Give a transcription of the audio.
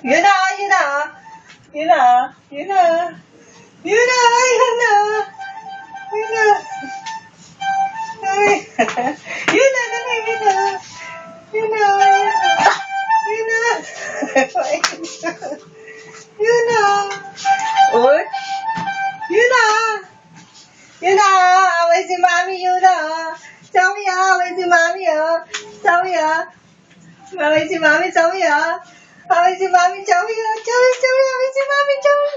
Yun na, yun na. Yun na, yun na. Yun na, yun na. Yun na. Ay. Yun na, dali, yun na. Yun na, yun na. Yun na. Uy. Yun na. Yun na. Away si Mami, yun na. Sabi away si Mami, oh. Sabi away si Mami, sabi away si Mami, sabi away si Mami, sabi.